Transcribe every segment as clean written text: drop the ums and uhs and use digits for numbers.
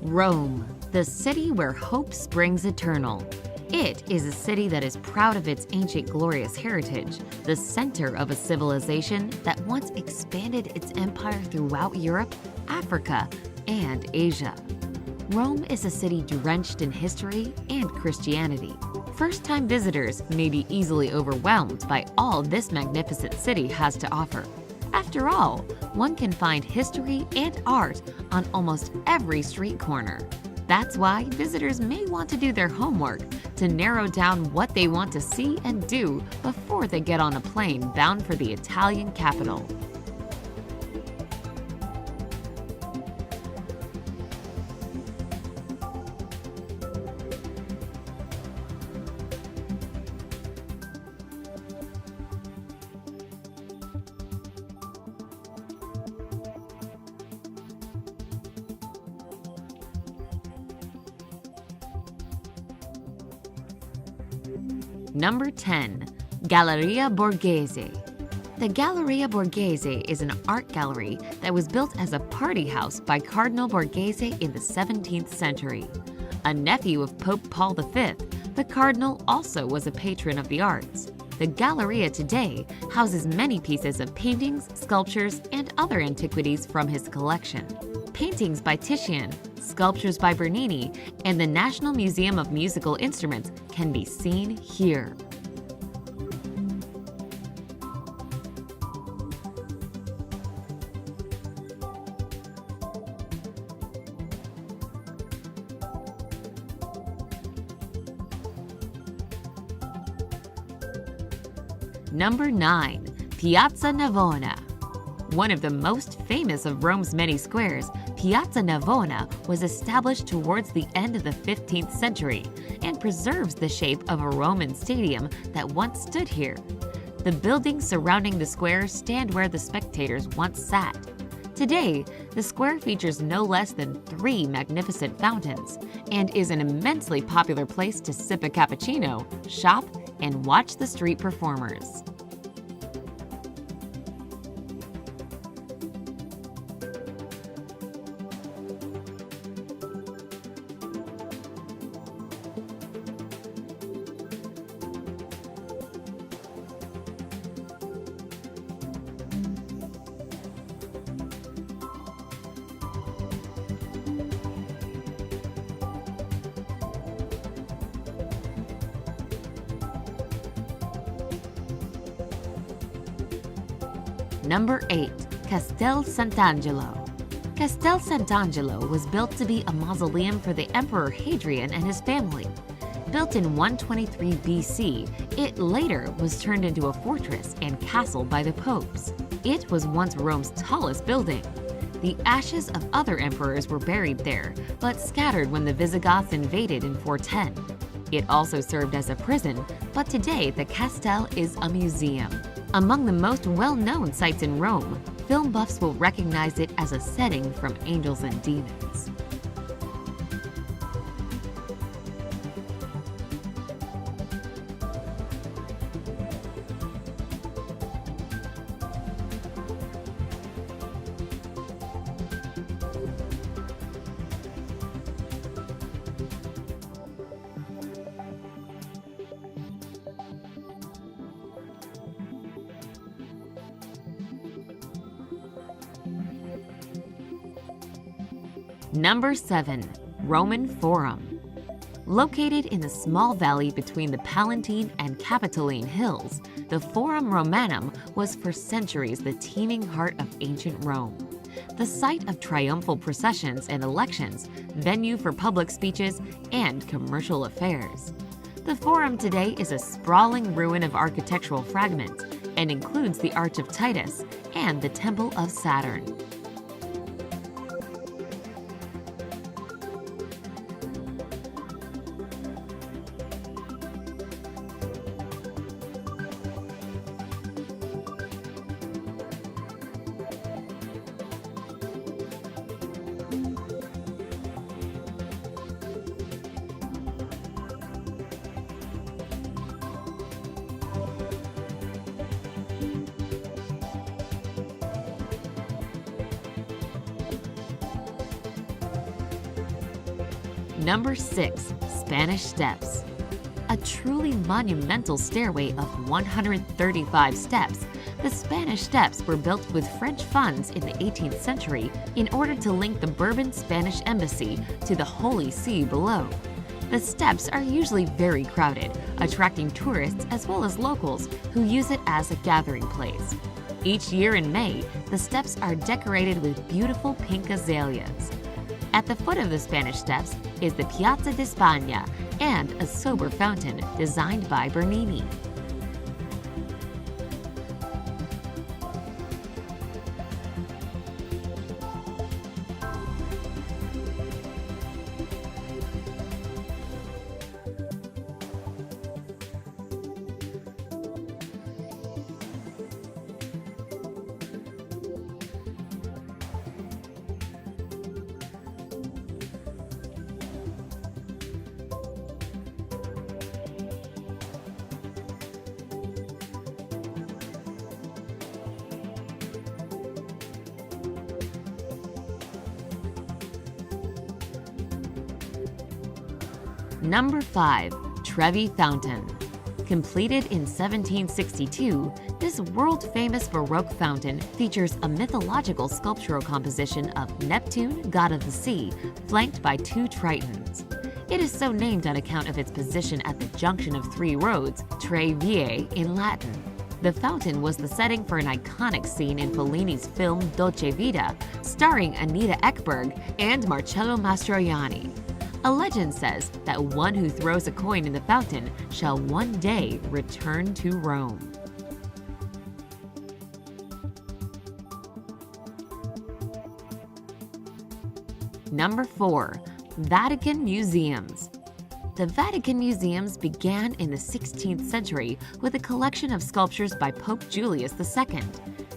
Rome, the city where hope springs eternal. It is a city that is proud of its ancient glorious heritage, the center of a civilization that once expanded its empire throughout Europe, Africa, and Asia. Rome is a city drenched in history and Christianity. First-time visitors may be easily overwhelmed by all this magnificent city has to offer. After all, one can find history and art on almost every street corner. That's why visitors may want to do their homework to narrow down what they want to see and do before they get on a plane bound for the Italian capital. Number 10. Galleria Borghese. The Galleria Borghese is an art gallery that was built as a party house by Cardinal Borghese in the 17th century. A nephew of Pope Paul V, the cardinal also was a patron of the arts. The Galleria today houses many pieces of paintings, sculptures, and other antiquities from his collection. Paintings by Titian, sculptures by Bernini, and the National Museum of Musical Instruments can be seen here. Number 9. Piazza Navona. One of the most famous of Rome's many squares, Piazza Navona was established towards the end of the 15th century and preserves the shape of a Roman stadium that once stood here. The buildings surrounding the square stand where the spectators once sat. Today, the square features no less than 3 magnificent fountains and is an immensely popular place to sip a cappuccino, shop, and watch the street performers. Number 8. Castel Sant'Angelo. Castel Sant'Angelo was built to be a mausoleum for the Emperor Hadrian and his family. Built in 123 BC, it later was turned into a fortress and castle by the popes. It was once Rome's tallest building. The ashes of other emperors were buried there, but scattered when the Visigoths invaded in 410. It also served as a prison, but today the castle is a museum. Among the most well-known sites in Rome, film buffs will recognize it as a setting from Angels and Demons. Number 7. Roman Forum. Located in the small valley between the Palatine and Capitoline hills, the Forum Romanum was for centuries the teeming heart of ancient Rome. The site of triumphal processions and elections, venue for public speeches, and commercial affairs. The Forum today is a sprawling ruin of architectural fragments and includes the Arch of Titus and the Temple of Saturn. Number 6. Spanish Steps. A truly monumental stairway of 135 steps, the Spanish Steps were built with French funds in the 18th century in order to link the Bourbon Spanish embassy to the Holy See below. The steps are usually very crowded, attracting tourists as well as locals who use it as a gathering place. Each year in May, the steps are decorated with beautiful pink azaleas. At the foot of the Spanish Steps is the Piazza di Spagna and a sober fountain designed by Bernini. Number 5. Trevi Fountain. Completed in 1762, this world-famous Baroque fountain features a mythological sculptural composition of Neptune, god of the sea, flanked by 2 tritons. It is so named on account of its position at the junction of 3 roads, Tre Vie in Latin. The fountain was the setting for an iconic scene in Fellini's film Dolce Vita, starring Anita Ekberg and Marcello Mastroianni. A legend says that one who throws a coin in the fountain shall one day return to Rome. Number 4. Vatican Museums. The Vatican Museums began in the 16th century with a collection of sculptures by Pope Julius II.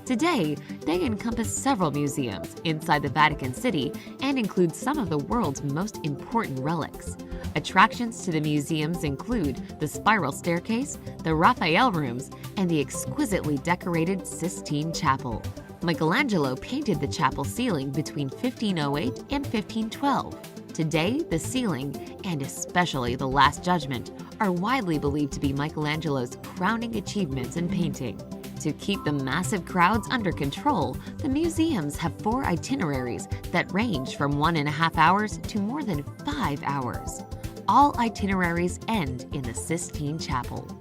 Today, they encompass several museums inside the Vatican City and include some of the world's most important relics. Attractions to the museums include the spiral staircase, the Raphael rooms, and the exquisitely decorated Sistine Chapel. Michelangelo painted the chapel ceiling between 1508 and 1512. Today, the ceiling, and especially the Last Judgment, are widely believed to be Michelangelo's crowning achievements in painting. To keep the massive crowds under control, the museums have 4 itineraries that range from 1.5 hours to more than 5 hours. All itineraries end in the Sistine Chapel.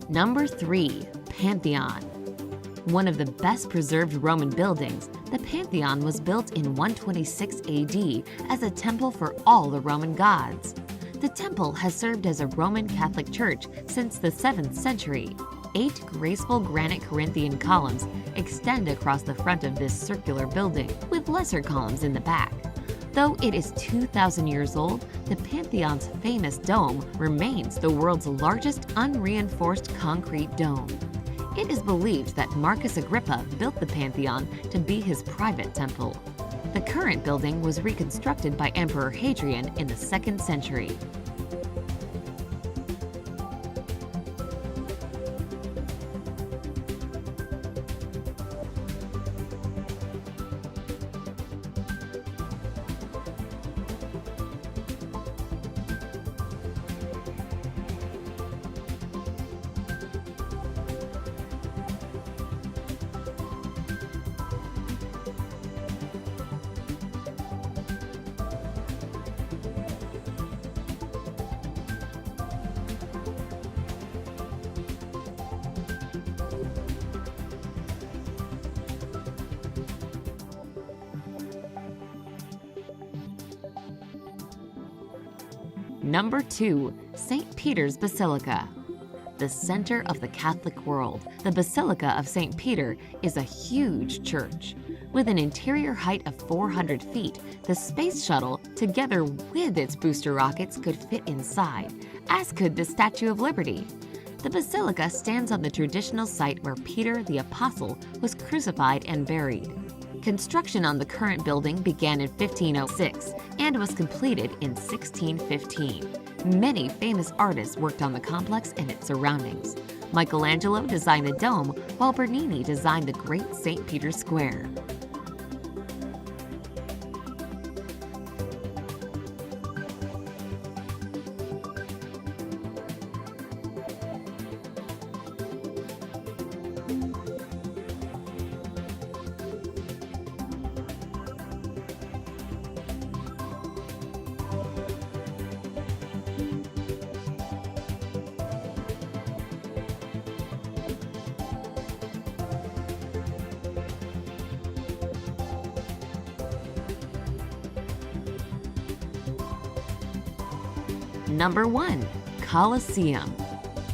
Number 3. Pantheon. One of the best preserved Roman buildings, the Pantheon was built in 126 AD as a temple for all the Roman gods. The temple has served as a Roman Catholic church since the 7th century. 8 graceful granite Corinthian columns extend across the front of this circular building, with lesser columns in the back. Though it is 2,000 years old, the Pantheon's famous dome remains the world's largest unreinforced concrete dome. It is believed that Marcus Agrippa built the Pantheon to be his private temple. The current building was reconstructed by Emperor Hadrian in the 2nd century. Number 2. St. Peter's Basilica. the center of the Catholic world. The Basilica of St. Peter is a huge church. With an interior height of 400 feet, the space shuttle, together with its booster rockets, could fit inside, as could the Statue of Liberty. The basilica stands on the traditional site where Peter the Apostle was crucified and buried. Construction on the current building began in 1506 and was completed in 1615. Many famous artists worked on the complex and its surroundings. Michelangelo designed the dome, while Bernini designed the Great St. Peter's Square. Number 1. Colosseum.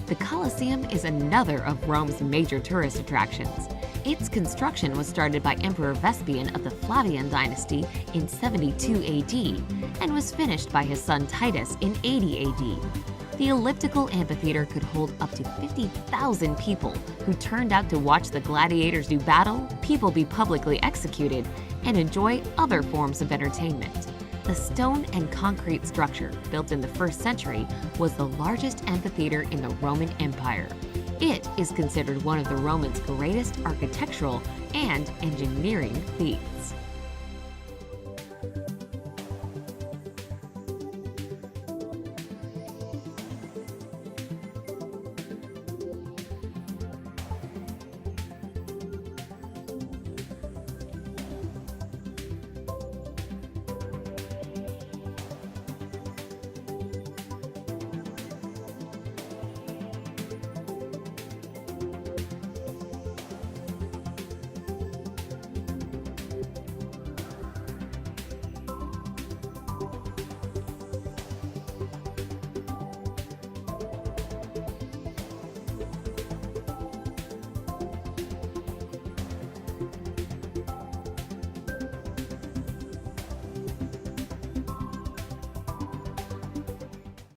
The Colosseum is another of Rome's major tourist attractions. Its construction was started by Emperor Vespasian of the Flavian dynasty in 72 AD and was finished by his son Titus in 80 AD. The elliptical amphitheater could hold up to 50,000 people who turned out to watch the gladiators do battle, people be publicly executed, and enjoy other forms of entertainment. The stone and concrete structure, built in the 1st century, was the largest amphitheater in the Roman Empire. It is considered one of the Romans' greatest architectural and engineering feats.